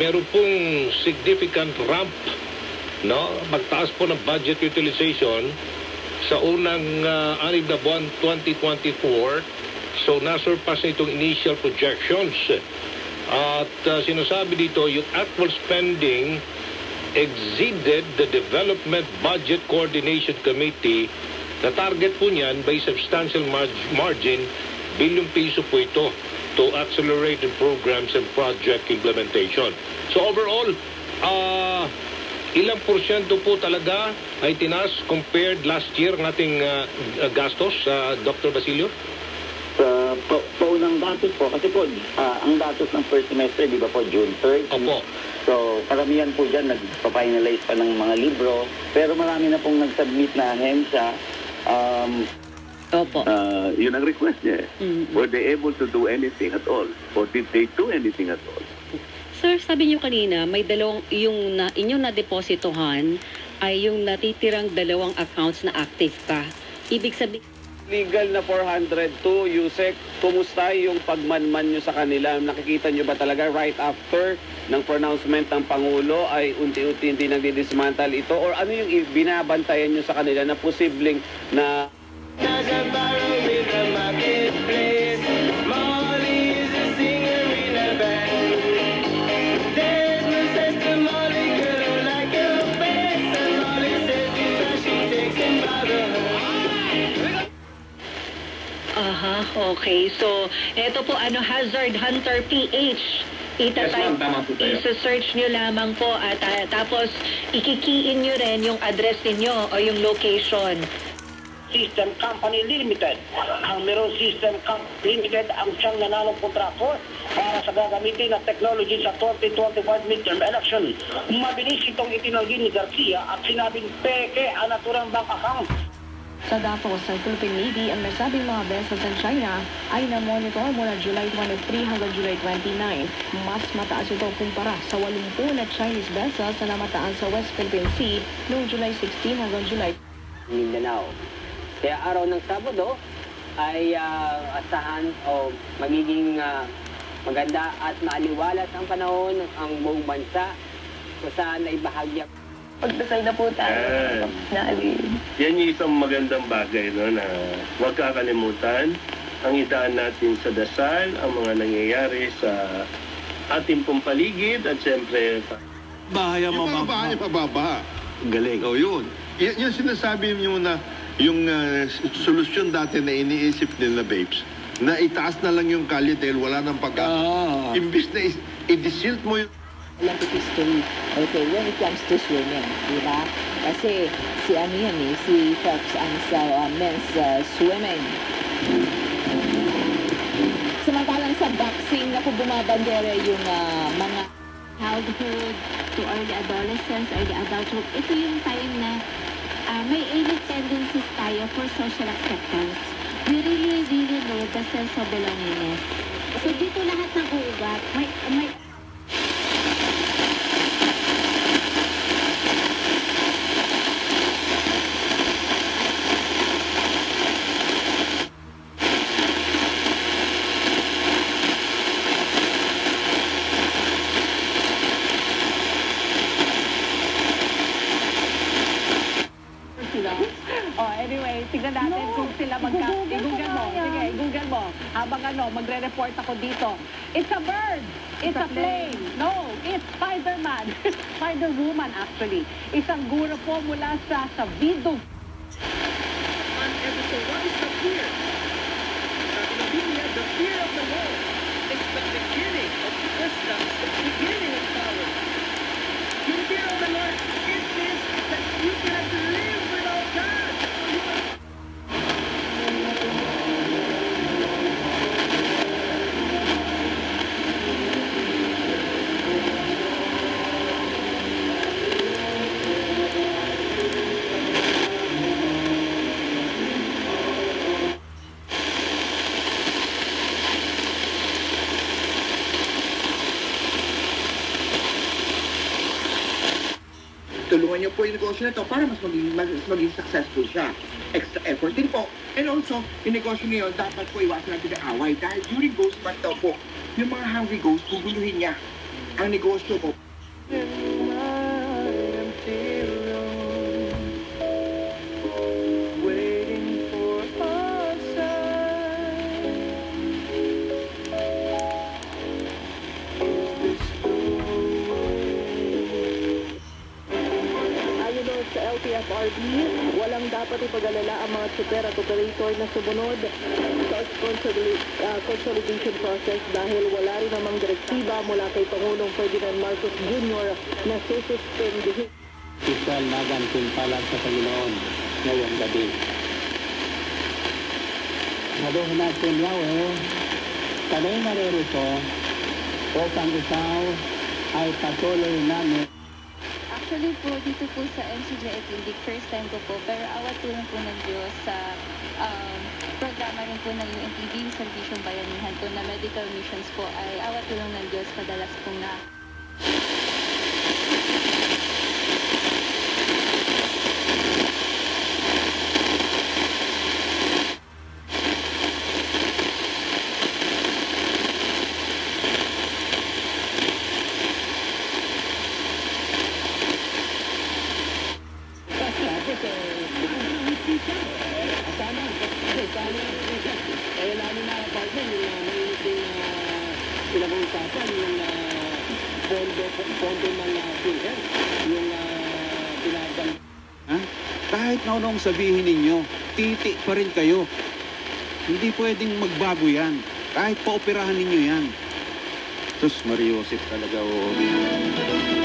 meron pong significant ramp, no? Magtaas po ng budget utilization sa unang 6 na buwan 2024. So nasurpass na itong initial projections. At sinasabi dito, yung actual spending exceeded the Development Budget Coordination Committee. Na target po niyan by substantial margin, bilyong piso po ito to accelerate the programs and project implementation. So overall, ilang porsyento po talaga ay tinaas compared last year ng ating gastos, Dr. Basilio? Unang datos po, kasi po, ang datos ng first semester, di ba po, June 3rd? Opo. So, karamihan po dyan, nagpa-finalize pa ng mga libro, pero marami na pong nag-submit na ahensya. Opo. Yun ang request niya. Were they able to do anything at all? Or did they do anything at all? Sir, sabi niyo kanina, may inyong na-depositohan ay yung natitirang 2 accounts na active pa. Ibig sabihin, legal na 402, Yusek, kumusta yung pagmanman nyo sa kanila? Nakikita nyo ba talaga right after ng pronouncement ng Pangulo ay unti-unti hindi nagdidismantle ito? Or ano yung binabantayan nyo sa kanila na posibleng na... okay. So, ito po, Hazard Hunter PH. Isa-search nyo lamang po at tapos ikikiin nyo rin yung address ninyo o yung location. System Company Limited. Ang Meron System Company Limited ang siyang nanalong kontraktor para sa gagamitin na technology sa 2025 midterm election. Mabilis itong itinanggi ni Garcia at sinabing peke ang naturang bank account. Sa datos ng Philippine Navy, ang nasabing mga vessels ng China ay na-monitor mula July 23 hanggang July 29. Mas mataas ito kumpara sa 80 na Chinese vessels na namataan sa West Philippine Sea noong July 16 hanggang July Mindanao. Kaya araw ng Sabado ay asahan o magiging maganda at maaliwalas ang panahon ang buong bansa kung saan ay bahagya. Pagdasal na po tayo. Yan yung isang magandang bagay, no, na huwag kakalimutan ang itaan natin sa dasal ang mga nangyayari sa ating pong paligid at siyempre bahay ang pababa. Galing. O yun. Yan sinasabi nyo na yung solusyon dati na iniisip nila, babes, na itaas na lang yung kalye dahil wala nang pag-asa. Imbis na i-desilt mo yung Olympic history, okay, when it comes to swimming, di ba? Kasi si Phelps ang sa men's swimming. Samantalang sa boxing, naku bumabandera yung mga childhood to early adolescence, early adulthood. Ito yung time na may innate tendencies tayo for social acceptance. We really need the sense of belongingness. So dito lahat ng ugat, may anyway, tignan natin kung sila i-google mo. Sige, i-google mo. Habang magre-report ako dito. It's a bird. It's a plane. No, it's Spider-Man. Spider-Woman, actually. Isang guro po mula sa Vido. On episode, what is the fear? In the Biblia, the fear of the Lord is the beginning of wisdom, the beginning of power. The fear of the Lord is this, that you cannot live without God. Tulungan niyo po yung negosyo na ito para mas maging successful siya. Extra effort din po. And also, yung negosyo niyo, dapat po iwasan natin ng away. Dahil during ghost month daw po, yung mga hungry ghosts, bubuluhin niya. ang negosyo ko. Sa LTFRB, walang dapat ipag-alala ang mga super at operator na sumunod sa consolidation process dahil wala rin namang direktiba mula kay Pangulong Ferdinand Marcos Jr. na sususpendihin. Isal nagantin pala sa Panginoon ngayong gabi. Sabihin natin Yahweh, kami naririto upang ikaw ay patuloy namin. Actually po, dito po sa MCJ Eclinic, first time ko po, pero awat tulong po ng Diyos sa programa rin po ng UNTV, Servisyong Bayanihan po na medical missions po ay awat tulong ng Diyos madalas pong na. Kaya lalo na partner yung mainit yung pinag-uusapan yung pondo ng PhilHealth, yung pinagang... Ha? Kahit na anong sabihin ninyo, titi pa rin kayo. Hindi pwedeng magbago yan. Kahit paoperahan ninyo yan. Sus, Mariosep talaga, oh.